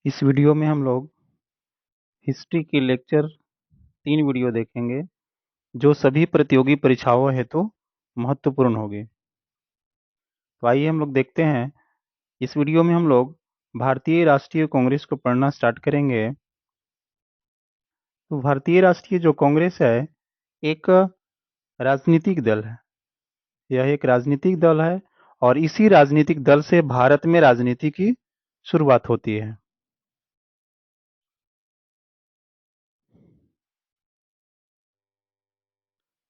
इस वीडियो में हम लोग हिस्ट्री की लेक्चर 3 वीडियो देखेंगे जो सभी प्रतियोगी परीक्षाओं हेतु महत्वपूर्ण होगी। तो आइए हम लोग देखते हैं। इस वीडियो में हम लोग भारतीय राष्ट्रीय कांग्रेस को पढ़ना स्टार्ट करेंगे। तो भारतीय राष्ट्रीय जो कांग्रेस है एक राजनीतिक दल है। यह एक राजनीतिक दल है और इसी राजनीतिक दल से भारत में राजनीति की शुरुआत होती है।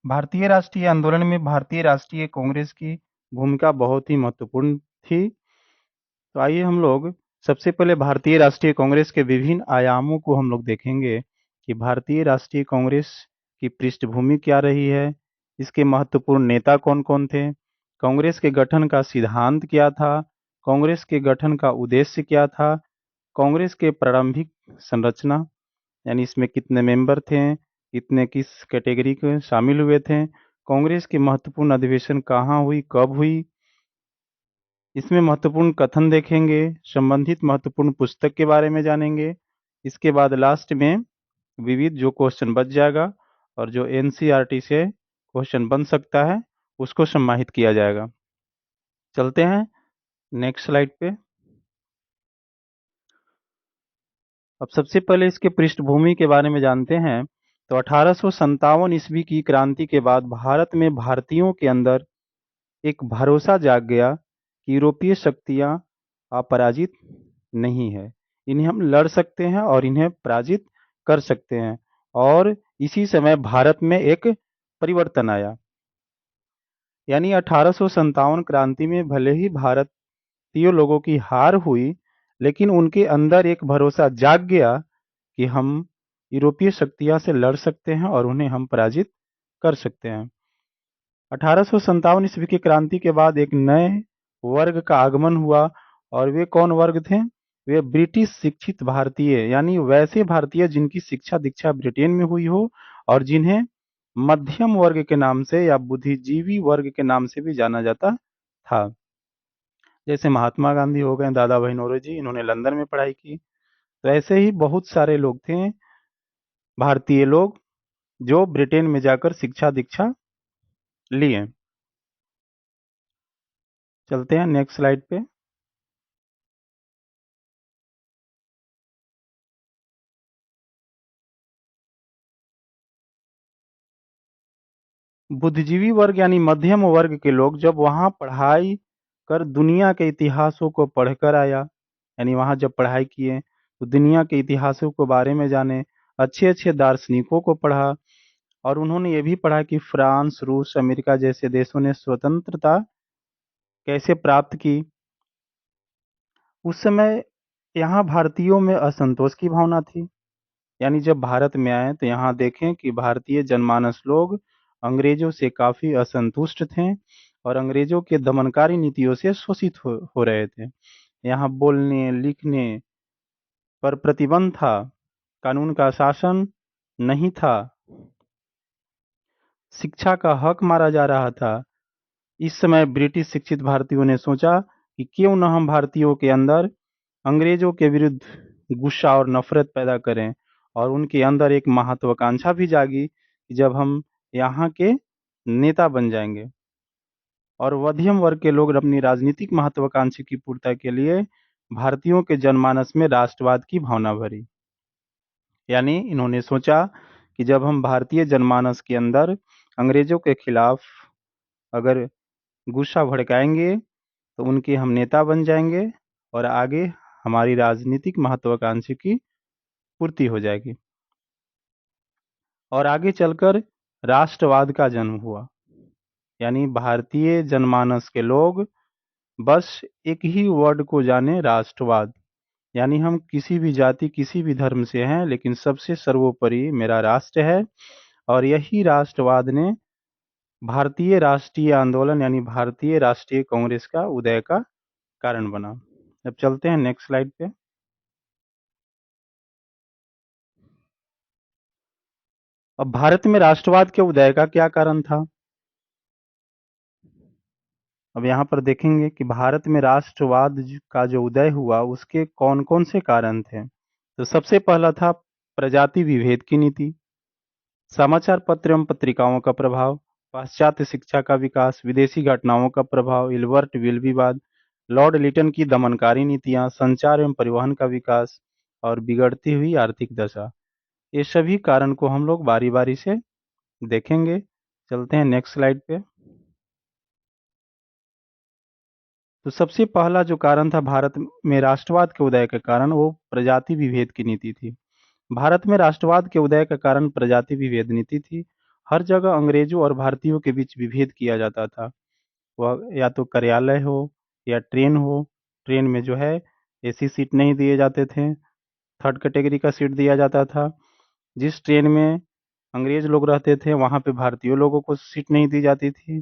भारतीय राष्ट्रीय आंदोलन में भारतीय राष्ट्रीय कांग्रेस की भूमिका बहुत ही महत्वपूर्ण थी। तो आइए हम लोग सबसे पहले भारतीय राष्ट्रीय कांग्रेस के विभिन्न आयामों को हम लोग देखेंगे कि भारतीय राष्ट्रीय कांग्रेस की पृष्ठभूमि क्या रही है, इसके महत्वपूर्ण नेता कौन कौन थे, कांग्रेस के गठन का सिद्धांत क्या था, कांग्रेस के गठन का उद्देश्य क्या था, कांग्रेस के प्रारंभिक संरचना यानी इसमें कितने मेंबर थे, कितने किस कैटेगरी के शामिल हुए थे, कांग्रेस की महत्वपूर्ण अधिवेशन कहाँ हुई, कब हुई, इसमें महत्वपूर्ण कथन देखेंगे, संबंधित महत्वपूर्ण पुस्तक के बारे में जानेंगे। इसके बाद लास्ट में विविध जो क्वेश्चन बच जाएगा और जो एनसीईआरटी से क्वेश्चन बन सकता है उसको सम्मानित किया जाएगा। चलते हैं नेक्स्ट स्लाइड पे। अब सबसे पहले इसके पृष्ठभूमि के बारे में जानते हैं। तो 1857 ईस्वी की क्रांति के बाद भारत में भारतीयों के अंदर एक भरोसा जाग गया कि यूरोपीय शक्तियां अपराजित नहीं है, इन्हें हम लड़ सकते हैं और इन्हें पराजित कर सकते हैं। और इसी समय भारत में एक परिवर्तन आया, यानी 1857 क्रांति में भले ही भारतीय लोगों की हार हुई, लेकिन उनके अंदर एक भरोसा जाग गया कि हम यूरोपीय शक्तियां से लड़ सकते हैं और उन्हें हम पराजित कर सकते हैं। 1857 ईस्वी की क्रांति के बाद एक नए वर्ग का आगमन हुआ और वे कौन वर्ग थे? वे ब्रिटिश शिक्षित भारतीय, यानी वैसे भारतीय जिनकी शिक्षा दीक्षा ब्रिटेन में हुई हो और जिन्हें मध्यम वर्ग के नाम से या बुद्धिजीवी वर्ग के नाम से भी जाना जाता था। जैसे महात्मा गांधी हो गए, दादा भाई नौरोजी, इन्होंने लंदन में पढ़ाई की। तो ऐसे ही बहुत सारे लोग थे, भारतीय लोग, जो ब्रिटेन में जाकर शिक्षा दीक्षा लिए। चलते हैं नेक्स्ट स्लाइड पे। बुद्धिजीवी वर्ग यानी मध्यम वर्ग के लोग जब वहाँ पढ़ाई कर दुनिया के इतिहासों को पढ़कर आया, यानी वहाँ जब पढ़ाई किए तो दुनिया के इतिहासों के बारे में जाने, अच्छे अच्छे दार्शनिकों को पढ़ा और उन्होंने ये भी पढ़ा कि फ्रांस, रूस, अमेरिका जैसे देशों ने स्वतंत्रता कैसे प्राप्त की। उस समय यहाँ भारतीयों में असंतोष की भावना थी, यानी जब भारत में आए तो यहाँ देखें कि भारतीय जनमानस लोग अंग्रेजों से काफी असंतुष्ट थे और अंग्रेजों के दमनकारी नीतियों से शोषित हो रहे थे। यहाँ बोलने लिखने पर प्रतिबंध था, कानून का शासन नहीं था, शिक्षा का हक मारा जा रहा था। इस समय ब्रिटिश शिक्षित भारतीयों ने सोचा कि क्यों न हम भारतीयों के अंदर अंग्रेजों के विरुद्ध गुस्सा और नफरत पैदा करें, और उनके अंदर एक महत्वाकांक्षा भी जागी कि जब हम यहाँ के नेता बन जाएंगे। और मध्यम वर्ग के लोग अपनी राजनीतिक महत्वाकांक्षा की पूर्ति के लिए भारतीयों के जनमानस में राष्ट्रवाद की भावना भरी। यानी इन्होंने सोचा कि जब हम भारतीय जनमानस के अंदर अंग्रेजों के खिलाफ अगर गुस्सा भड़काएंगे तो उनके हम नेता बन जाएंगे और आगे हमारी राजनीतिक महत्वाकांक्षा की पूर्ति हो जाएगी और आगे चलकर राष्ट्रवाद का जन्म हुआ। यानी भारतीय जनमानस के लोग बस एक ही वर्ड को जाने, राष्ट्रवाद। यानी हम किसी भी जाति किसी भी धर्म से हैं, लेकिन सबसे सर्वोपरि मेरा राष्ट्र है। और यही राष्ट्रवाद ने भारतीय राष्ट्रीय आंदोलन यानी भारतीय राष्ट्रीय कांग्रेस का उदय का कारण बना। अब चलते हैं नेक्स्ट स्लाइड पे। अब भारत में राष्ट्रवाद के उदय का क्या कारण था? अब यहाँ पर देखेंगे कि भारत में राष्ट्रवाद का जो उदय हुआ उसके कौन-कौन से कारण थे। तो सबसे पहला था प्रजाति विभेद की नीति, समाचार पत्र एवं पत्रिकाओं का प्रभाव, पाश्चात्य शिक्षा का विकास, विदेशी घटनाओं का प्रभाव, इल्बर्ट विल विवाद, लॉर्ड लिटन की दमनकारी नीतियां, संचार एवं परिवहन का विकास और बिगड़ती हुई आर्थिक दशा। ये सभी कारण को हम लोग बारी-बारी से देखेंगे। चलते हैं नेक्स्ट स्लाइड पे। तो सबसे पहला जो कारण था भारत में राष्ट्रवाद के उदय का कारण, वो प्रजाति विभेद की नीति थी। भारत में राष्ट्रवाद के उदय का कारण प्रजाति विभेद नीति थी। हर जगह अंग्रेजों और भारतीयों के बीच विभेद किया जाता था। वह या तो कार्यालय हो या ट्रेन हो, ट्रेन में जो है एसी सीट नहीं दिए जाते थे, थर्ड कैटेगरी का सीट दिया जाता था। जिस ट्रेन में अंग्रेज लोग रहते थे वहाँ पे भारतीय लोगों को सीट नहीं दी जाती थी।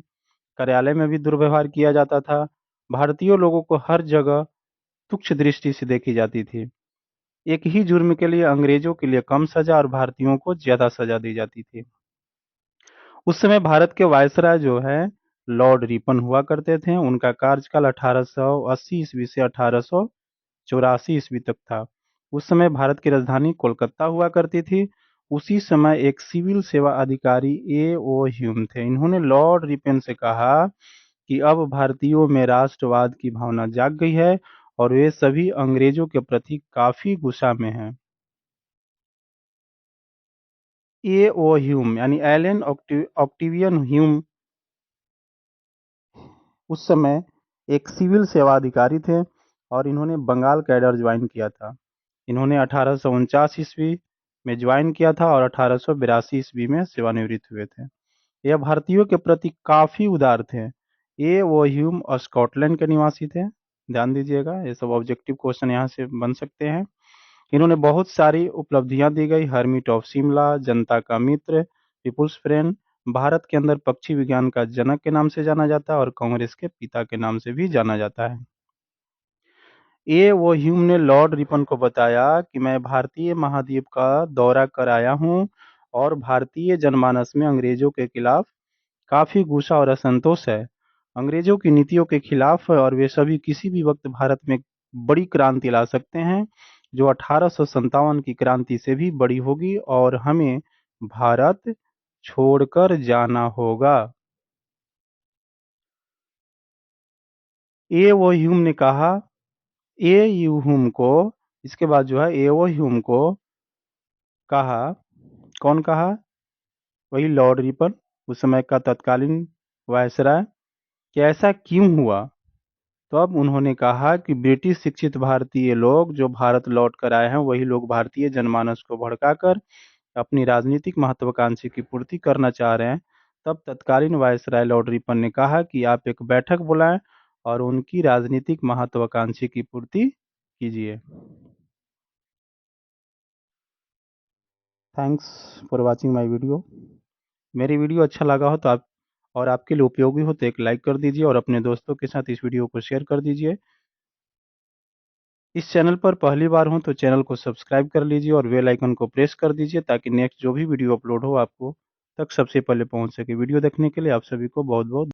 कार्यालय में भी दुर्व्यवहार किया जाता था। भारतीय लोगों को हर जगह तुच्छ दृष्टि से देखी जाती थी। एक ही जुर्म के लिए अंग्रेजों के लिए कम सजा और भारतीयों को ज्यादा सजा दी जाती थी। उस समय भारत के वायसराय जो है लॉर्ड रिपन हुआ करते थे। उनका कार्यकाल 1880 ईस्वी से 1884 ईस्वी तक था। उस समय भारत की राजधानी कोलकाता हुआ करती थी। उसी समय एक सिविल सेवा अधिकारी ए.ओ. ह्यूम थे। इन्होंने लॉर्ड रिपन से कहा कि अब भारतीयों में राष्ट्रवाद की भावना जाग गई है और वे सभी अंग्रेजों के प्रति काफी गुस्सा में हैं। ए.ओ. ह्यूम यानी एलन ऑक्टेवियन ह्यूम उस समय एक सिविल सेवा अधिकारी थे और इन्होंने बंगाल कैडर ज्वाइन किया था। इन्होंने 1849 ईस्वी में ज्वाइन किया था और 1882 ईस्वी में सेवानिवृत्त हुए थे। यह भारतीयों के प्रति काफी उदार थे। ये वो ह्यूम और स्कॉटलैंड के निवासी थे। ध्यान दीजिएगा, ये सब ऑब्जेक्टिव क्वेश्चन यहाँ से बन सकते हैं। इन्होंने बहुत सारी उपलब्धियां दी गई, हर्मिट ऑफ शिमला, जनता का मित्र, पीपुल्स फ्रेंड, भारत के अंदर पक्षी विज्ञान का जनक के नाम से जाना जाता है और कांग्रेस के पिता के नाम से भी जाना जाता है। ये वो ह्यूम ने लॉर्ड रिपन को बताया कि मैं भारतीय महाद्वीप का दौरा कर आया हूँ और भारतीय जनमानस में अंग्रेजों के खिलाफ काफी गुस्सा और असंतोष है। अंग्रेजों की नीतियों के खिलाफ है और वे सभी किसी भी वक्त भारत में बड़ी क्रांति ला सकते हैं, जो 1857 की क्रांति से भी बड़ी होगी और हमें भारत छोड़कर जाना होगा। ए वो ह्यूम ने कहा, ए यू ह्यूम को इसके बाद जो है ए वो ह्यूम को कहा, कौन कहा? वही लॉर्ड रिपन, उस समय का तत्कालीन वायसराय, कि ऐसा क्यों हुआ? तो अब उन्होंने कहा कि ब्रिटिश शिक्षित भारतीय लोग जो भारत लौट कर आए हैं वही लोग भारतीय जनमानस को भड़काकर अपनी राजनीतिक महत्वाकांक्षी की पूर्ति करना चाह रहे हैं। तब तत्कालीन वायसराय लॉर्ड रिपन ने कहा कि आप एक बैठक बुलाएं और उनकी राजनीतिक महत्वाकांक्षी की पूर्ति कीजिए। Thanks for watching my video. मेरी वीडियो अच्छा लगा हो तो आप और आपके लिए उपयोगी हो तो एक लाइक कर दीजिए और अपने दोस्तों के साथ इस वीडियो को शेयर कर दीजिए। इस चैनल पर पहली बार हो तो चैनल को सब्सक्राइब कर लीजिए और बेल आइकन को प्रेस कर दीजिए ताकि नेक्स्ट जो भी वीडियो अपलोड हो आपको तक सबसे पहले पहुंच सके। वीडियो देखने के लिए आप सभी को बहुत बहुत